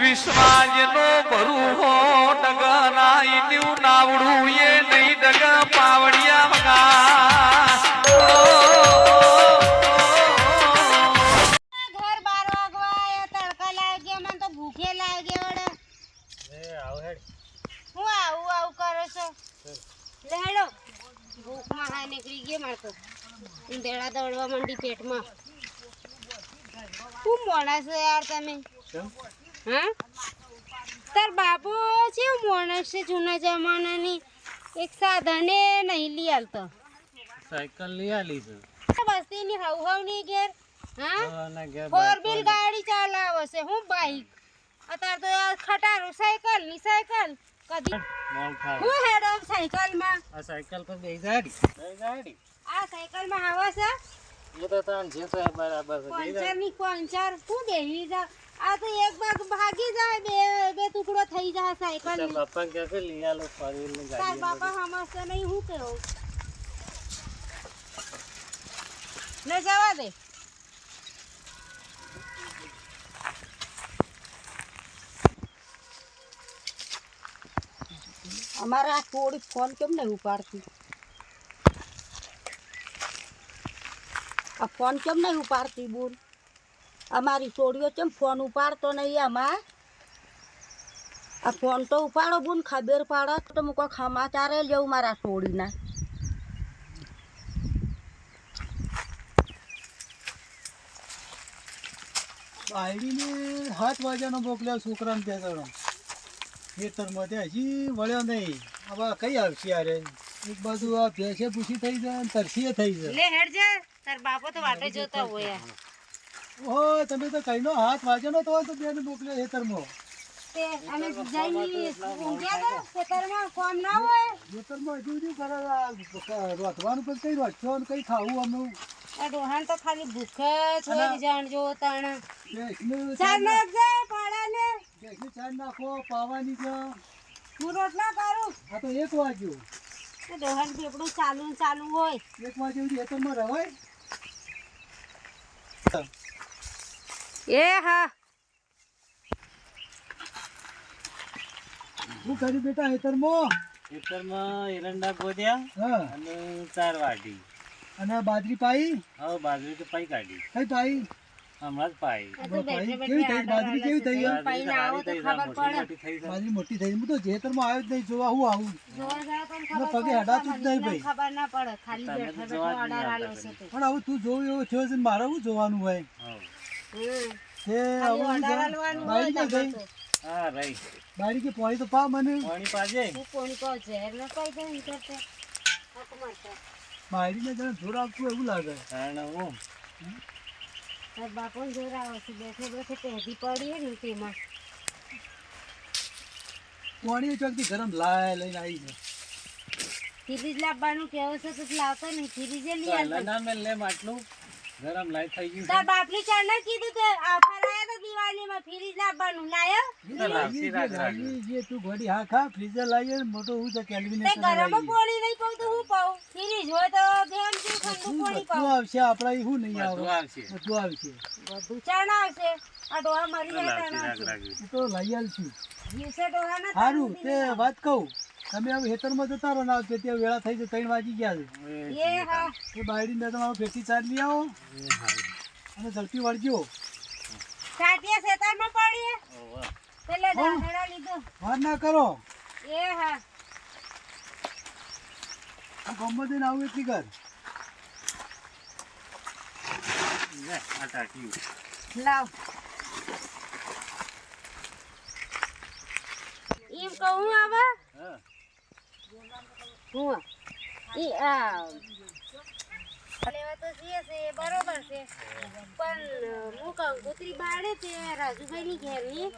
વિશ્વાજનો ભરું હો ડગના ઈન્યુ નાવડું એ નહીં ડગ પાવડિયા મગા ઘર 12 વાગવા તડકા લાગ્યા મને તો ભૂખે લાગ્યો વડે હું આવું કરો છો લે હેડો ભૂખમાં હા નીકળી ગયો મારે તો ઉંદેડા દોડવા માંડી પેટમાં શું મોણા છો યાર તમે હા તાર બાપુ છે મોણસ છે જૂના જમાનાની એક સાધને નહીં લઈ આલતો સાયકલ લઈ આલી છે વસ્તીની હવની ઘેર હા ફોર વ્હીલ ગાડી ચલાવે છે હું બાઈક અત્યારે તો યાર ખટારું સાયકલ કદી હું હેડો સાયકલમાં આ સાયકલ પર બેસી જાડી આ સાયકલમાં હવા છે એ તો તાન જે છે બરાબર છે પંચર શું બેહી જા આ તો એક ભાગ ભાગી જાય બે ટુકડો થઈ જાય સાયકલ બાપા કે છે લઈ આલો ફોર વ્હીલ ની તાર ગાડી બાપા સમજતો નહીં હું કેવું ને જવા દે અમારે આ થોડી ફોન કેમ નહીં ઉપાડતી આ ફોન કેમ નહીં ઉપાડતી બોલ અમારી છોડીઓ કેમ ફોન ઉપાડતો નહીં આમાં આ ફોન તો ઉપાડો બોન ખબર પાડો તો હું કોઈ સમાચારે લેવું મારા છોડીના બાયડીને 7 વાગ્યાનો મોકલ્યો છોકરાને બેસાડો ખેતરમાં ત્યાં હજી વળ્યો નહીં હવે કઈ આવશે યાર એક બાજુ આ ભેંસે પૂછી થઈ જાય અને તરસીએ થઈ જાય લે હેડ જા તાર બાપો તો વાટે જોતા હોય ઓય તમે તો કઈનો 7 વાગ્યાનો તો બેને મોકલ્યો ખેતરમાં તે અમે જઈને ઊંઘ્યા હતા ખેતરમાં કોમ ના હોય ખેતરમાં હજુ રોતવાનું પણ કઈ રોટશો ને કઈ ખાવું અમે આ ડોહાન તો ખાલી ભૂખ જ હોય જાણજો તાણ ભેંસને ચાર નાખજે પાડાને ભેંસને ચાર નાખો પાવાની છે હું રોટલા કરું આ તો 1 વાગ્યો એ ડોહાન પેપડું ચાલુ હોય 1 વાગ્યા સુધી ખેતરમાં રવાય એ હા શું કર્યું બેટા ખેતરમાં એરંડા ગોદ્યા હા અને 4 વાટી અને બાજરી પાઈ હવે બાજરી તો પાઈ કાઢી કઈ પાઈ હમણાં જ પાઈ કેવી થઈ બાજરી કેવી થઈ પાઈને આવો તો ખબર પડે બાજરી મોટી થઈ હું તો જેતરમાં આવ્યો જ નહીં જોવા હું આવું જોવા જાય તો મને પગે હડાતું જ નહીં ભાઈ ખબર ના પડે ખાલી બેઠા ઓર્ડર આલો છે તે પણ હવે તું જોવું એવો થયો છે ને મારે શું જોવાનું હોય તે હવે ઓર્ડર આલવાનું બાજરી હોય ક્યાં ગઈ હા રહી બાજરી કે પાણી તો પા મને પાણી પાજે હું કોણી કો ઝેર ન પાઈ દે ને કરતે હાથ મારતા બાજરીને જરા જોર આપતું એવું લાગે કારણ હું તાર બાપો જોર આવે છે બેઠે પેઢી પડી હે ને તેમાં પાણી ચોકથી ગરમ લાય લઈને આવી છે ફ્રીજ લાવવાનું કેવું છે તો લાવતો નહીં ફ્રીજે લઈ આવતો ના મેં લે માટલું ગરમ લાઈ થઈ ગયું તાર બાપની ચારના કીધું કે ઓફર આયા તો દિવાળીમાં ફ્રીજ લાવવાનું લાયો જે તું ઘડી હા ખા ફ્રીઝર લાવીએ મોટો હું તો તે કેલ્વિનેશન ગરમ પાણી નહીં પાઉં તો હું પાઉં ફ્રીજ હોય તો ધ્યાન થી ઠંડુ પાણી બધું પાઉં આવશે આપણા શું નહીં આવે બધું આવશે બધું આવશે બધું ચાણા આવશે આ ડોહા મરી જાય ચાણા આવશે હું તો લઈ આવીશું દિવસે ડોહા ના સારું તે વાત કહું તમે હવે ખેતરમાં જતા રહો ના ત્યાં વેળા થઈ જાય 3 વાગી ગયા છે એ હા એ બાયડીને તમારો ભેટી ચાર લઈ આવો અને ઝડપી વળજો સાટિયા ખેતરમાં પડીએ પેલે દાખલા લીધો વાર ના કરો એ હા હું ગામમાં જઈને આવું એટલી કર આ ટાંકી લાવ એમ કહું હવે હા હું ઈ આ લેવા તો છીએ છે એ બરોબર છે પણ હું કંકોત્રી બાળે છે રાજુભાઈની ઘેરની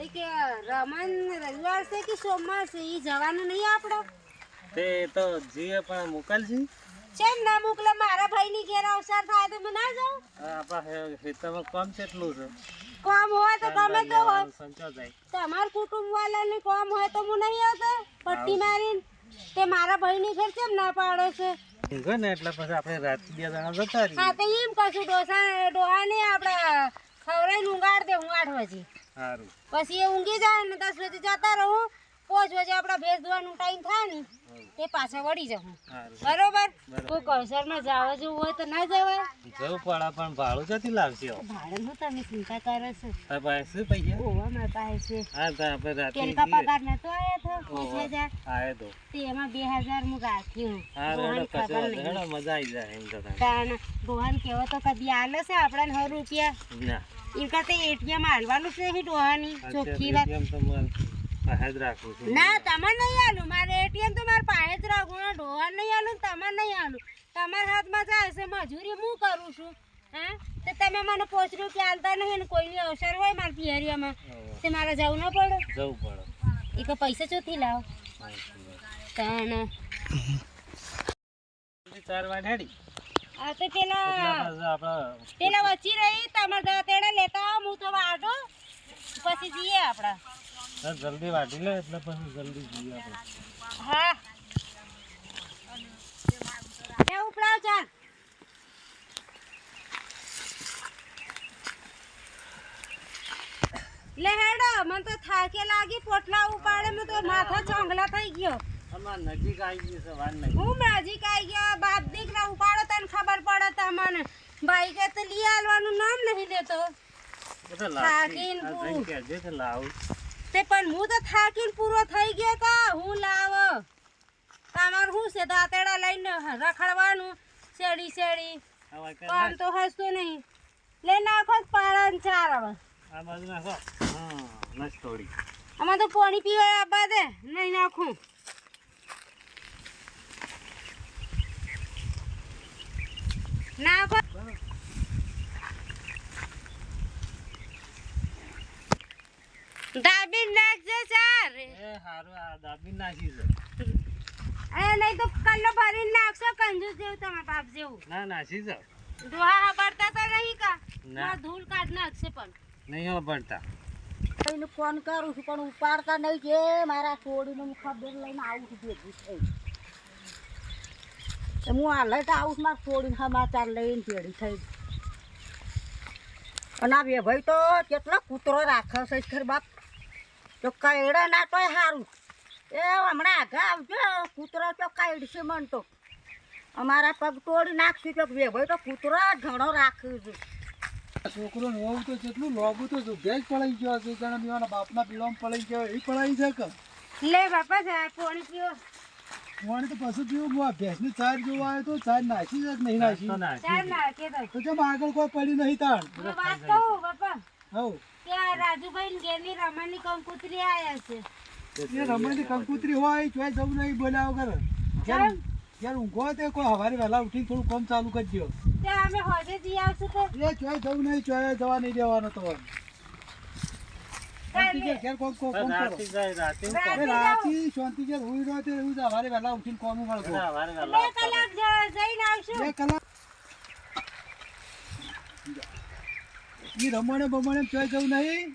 એ કે રમણ રવિવાર છે કે સોમવાર છે એ જવાનું નહીં આપણે તે તો જીએ પણ મોકલજી કેમ ના મોકલે મારા ભાઈની ઘેર અવસર થાય તો હું ના જાઉં આપણા ખેતરમાં કામ કેટલું છે કામ હોય તો ગમે તે હોય સંચો જાય તમાર કુટુંબ વાળાને કામ હોય તો હું નહીં આવતો પટ્ટી મારીને તે મારા ભાઈની ઘેર કેમ ના પાડો છે ને એટલે પછી આપણે રાત 2 જણા જતા રહીએ હા તો એમ કશું ડોહાને આપણે ખવડાવીને ઊંઘાડ દે હું 8 વાગે સારું. પછી એ ઊંઘી જાય ને 10 વાગે જતા રહું 5 વાગે આપડા ભેંસ ધોવાનો ટાઈમ થાય ને તે પાછા વળી જાઉં સારું. બરોબર કોઈ કૌશળમાં જવા જેવું હોય તો ના જવાય જવું પડે પણ ભાડું ક્યાંથી લાવશે હવે? ભાડે હું તમે ચિંતા કરો છો તારા પાસે શું પૈસા? ઓવા મારા પાસે છે હા તો આપણે રાતે તેલ કા જઈએ. પગાર નતો આયો તો 50,000 આયો તો. તે એમાં 2,000 હું રાખ્યું હા રોહન રેડો, ખબર કશો નહીં. રેડો, મજા આવી જાય એમ તો તારે. તાન રોહન કેવો તો કદી આલે છે આપણાને 100 રૂપિયા ના એ કરતા એટીએમ હાલવાનું છે નહીં ડોહાની ચોખ્ખી વાત એમ તો મારે પાસે જ રાખું છું. ના તમારે નહીં આલું મારે એટીએમ તો મારે પાસે જ રાખવું ને ડોહાન નહીં આલું તમારે નહીં આલું તમારા હાથમાં જાય છે મજૂરી હું કરું છું હા તો તમે મને 5 રૂપિયા આલતા નહીં ને કોઈની અવસર હોય મારા પિયરિયામાં હવે તે મારે જવું ન પડે જવું પડે. એ કે પૈસા ચોથી લાવો તાન 4 વાગે હેડી. આ તો પેલા આપણે પેલા વચ્ચી રહી તમારે તેડા લેતા આવો હું તો વાટો પછી જઈએ આપડા જલ્દી વાટી લે એટલે પછી જલ્દી જઈએ આપણે. હા એ ઉપડાવ ચાલ લે હેડો મને તો થાકે લાગી પોટલા ઉપાડે મને તો માથા ચોંગલા થઈ ગયો અમાર નજીક આવી ગઈ છે વાર નહીં. હું નજીક આવી ગયા બાપ દીકરા ઉપાડો તને ખબર પડે તમને બાઈકે તો લઈ આલવાનું નામ નહીં લેતો બધા થાકીને લાવી. આ પૂરું. જઈને કહેજે કે લાવું. તે પણ હું તો થાકીને પૂરો થઈ ગયો કા હું લાવો તમાર શું છે દાંતેડા લઈને રખડવાનું શેડી શેડી આ વાંકે કામ તો હસતું નહીં લઈ નાખો પાડા ને ચાર હવે આ બાજુ નાખો. હા નસ થોડી. આમાં તો પાણી પીવા આપવા દે નહીં નાખું નાખો દાબી નાખજે ચાર એ હારું આ દાબી નાખી છે. એ નહીં તો કલ્લો ભરીને નાખશો કંજૂસ જેવું તમારા બાપ જેવું ના નાખી છે. દોહા ભરતા તો નહીં કા ના. માં ધૂળ કાઢ નાખશે પણ નહીં વાપરતા. એને ફોન કરું છું પણ ઉપાડતા નહીં કે મારા છોડીને હું ખબર લઈને આવું છું ભેગું થઈ તો હું હાલ જ આવું છું મારા છોડીને સમાચાર લઈને ભેડી થઈ અને આ બે ભાઈ તો કેટલો કૂતરો રાખે છે ખર બાપ તો કઈડા ના તોય સારું એ હમણાં આગા આવજો કૂતરો તો કાઢશે મન તો અમારા પગ તોડી નાખશું તો બે ભાઈ તો કૂતરો ઘણો રાખ્યું છે છોકરો ને વહુ તો જેટલું લોબુ તો ભેજ પડાઈ ગયો છે જાણે એના બાપના પીળામાં પડાઈ ગયો એ પડાઈ છે કે લે બાપા સાહેબ પાણી પીઓ પાણી તો પાછું પીવું હું આ ભેંસને ચાર જોવા આવ્યો તો ચાર નાખી છે કે નહીં નાખી તો નાખી ચાર છે. નાખે તો તો કેમ આગળ કોઈ પડ્યું નહીં તાણ હું વાત કહું બાપા હવ ત્યાં રાજુભાઈ ને ઘેરની રમણની કંકુતરી આયા છે એ રમણની કંકુતરી હોય ચોય જવું નહીં બોલ્યા વગર ચાલ યાર ઊંઘો તે કોઈ સવારે વહેલા ઉઠીને થોડું કામ ચાલુ કરજો ત્યાં અમે હોજે જઈ આવશું તો એ ચોય જવું નહીં ચોય જવા નહીં દેવાનો તો શાંતિ ઘેર કોમ તો કરો રાતે જાય રાતે હું રાતે કોમ? રાતે શાંતિ ઘેર હોઈ રહ્યો તે એવું સવારે વહેલા ઉઠીને કોમ મળતો બધા વારે 2 વહેલા કલાક જઈને આવશું 2 કલાક ઈ રમણે બમણે ચોય જવું નહીં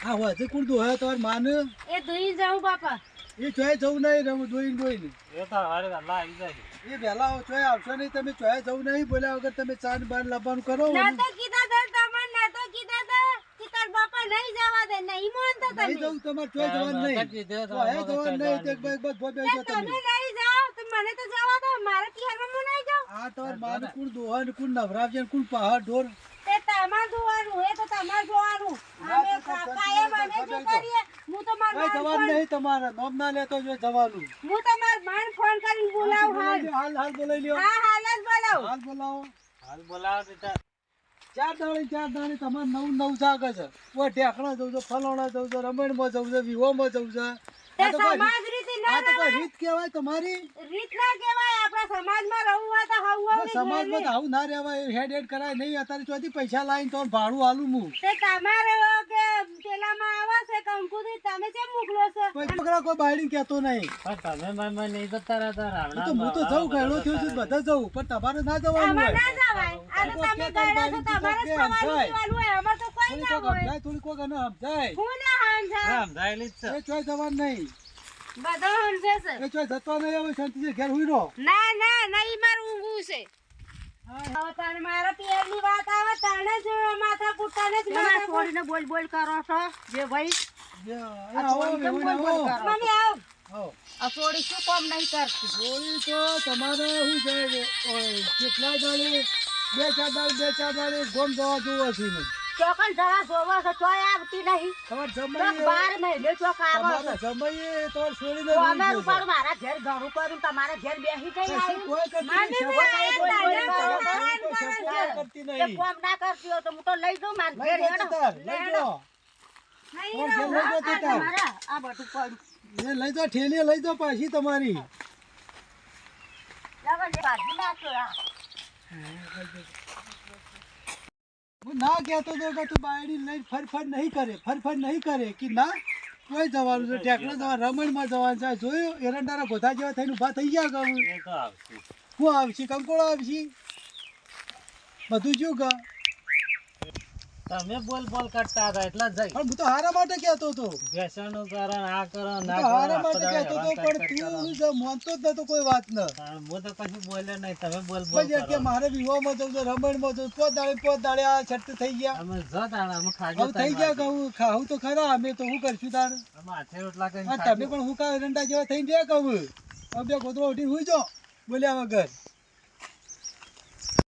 આ હોય છે કોણ દોહે તમારે માને એ ધોઈ જાઉં બાપા એ ચોય જવું નહીં રમ દોઈને દોઈને એ તો વારે વહેલા આવી જાય. એ વહેલા આવો ચોય આવશો નહીં તમે ચોય જવું નહીં બોલ્યા વગર તમે ચાર બાર લાવવાનું કરો ના તો કીધા તા તમને ના તો કીધા તા કે તાર બાપા નહીં જવા દે નહીં માનતા નહીં તમે જવું તમારે ચોય જવાનું નહીં ચોય જવાનું નહીં તે બસ બે તે જો તમે તમે નહીં જાઓ તો મને તો જવા દો મારે પિયરમાં હું નહીં જાઉં આ તમારે માને કોણ દોહા ને કોણ નવરાવજે ને કોણ પહાડ ઢોર તે તમાર જોવાનું એ તો તમાર જોવાનું અમે કાકાએ મને જો કરીએ હું તો માર કઈ જવાનું નહીં તમારે નામ ના લેતો જો જવાનું હું તો માર માન ફોન કરીને બોલાવ હાલ હાલ હાલ બોલાવી લ્યો હા હાલ જ બોલાવ હાલ બોલાવો હાલ બોલાવો બેટા. 4 દાડે તમારે નવું જાગે છે કોઈ ઢેકણા જવું છે ફલોણા જવું છે રમણમાં જવું છે વિહોમાં જવું છે તે આ તો કોઈ સમાજ રીતે ના આ તો કોઈ રહેવાય. રીત કહેવાય તમારી રીત ના કહેવાય આપણા સમાજમાં રહેવું હોય તો હાવ હાવ સમાજમાં તો આવું ના રહેવાય હેડ હેડ કરાય નહીં અત્યારે ચોથી પૈસા લાવીને તો ભાડું હાલું હું તે તમારે કે પેલામાં આવે છે કંકુદી તમે કેમ મોકલો છો કોઈ છોકરા કોઈ બાયડી કહેતો નહીં પણ તમે મારમાં નહીં જતા રહેતા રાવણા તો હું તો જઉં ગયડો થયો છું બધા જવું પણ તમારે ના જવાનું અમાર હોય ના જવાય આ તો તમે ગયડા છો તમારે જ ખાવાનું પીવાનું હોય અમાર તો કોઈ ના હોય થોડી કોક અને સમજાય હું ના હાંજા હા, સમજાયેલી જ છે. એ ચોય જવાનું નહીં બધો હાંજે છે એ ચોય જતો નહીં હવે શાંતિથી ઘેર હુઈ રહો ના ના નહીં માર ઊંઘું છે હવે તાણે મારા પિયરની વાત આવે તાણે જ માથા કૂટાને જ તમારા માથા છોડીને બોલ બોલ કરો છો જે ભાઈ આ આવો છોડી કેમ મેહુલ, બોલ બોલ આવો. કરો મને આવ આવો. આ છોડી શું કામ નહીં કરતી જોયું તો તમારે શું છે કેટલા દાડે બે ચાર દાડે ગોમ જવા જોવો છે નહીં. ચોકન જવા જોવો છો ચોય આવતી નહીં તમારે ચોક જમાઈએ 12 મહિને ચોક આવો છો તમારે જમાઈએ તમારે છોડીને તો લઈ અમે જજો. રૂપાળું મારા ઘેર ઘરું કરું તમારા ઘેર બેસી કઈ કશું આવી કોઈ કરતી માને નહીં. બી સગવડ આયા કોઈ તાજા કોઈ તો કરતી કરે નહીં. છે. કોઈ સગવડ કરતી એ નહીં. કોમ ના કરતી હોય તો હું તો લઈ જાઉં મારા ઘેર લઈ હેડો. જજો તાર, લઈ હેડો. જાઓ. નહીં તમારે રહો. ઘેર લઈ જજો તાર. તમારા આ બધું પડ્યું એ લઈ જાઓ, ઠેલીએ લઈ જાઓ પાછી તમારી. લગન ભાજી નાખો આ. હું ના કહેતો તો કે તું બાયડી લઈને ફરફર નહીં કરે કે ના કોઈ જવાનું છે ટેકલો જવા રમણમાં જવાનું છે જોયું એરંડાના ગોધા જેવા થઈને ઊભા થઈ ગયા કહું એ તો આવશે. હું આવશે કંકોળો આવશે બધું શું કહે તમે બોલ બોલ કરતા હતા એટલે જ જઈ પણ હું તો હારા માટે કહેતો હતો બેસણનું કરો ને આ કરો હું ના તો કરો હારા આખો માટે દાડો કહેતો હતો હેરાન પણ કરી તું માનતો જ નતો કોઈ વાત ન હું તો કશું બોલ્યો નહીં તમે બોલ બોલ પછી કે કરો મારે વિવાહમાં જવું છે રમણમાં જવું પોત દાડે આ છઠ્ઠ થઈ ગયા અમે જો તાણા અમે ખાજો હવે થઈ ગયા કહું ખાવું તો ખરા અમે તો શું કરશું તાર અમે હાથે રોટલા કરીને હા ખાજો. તમે પણ હું કા એરંડા જેવા થઈને રહ્યા કહું હવે બે ગોતરો ઉઠી હુઈ જો બોલ્યા વગર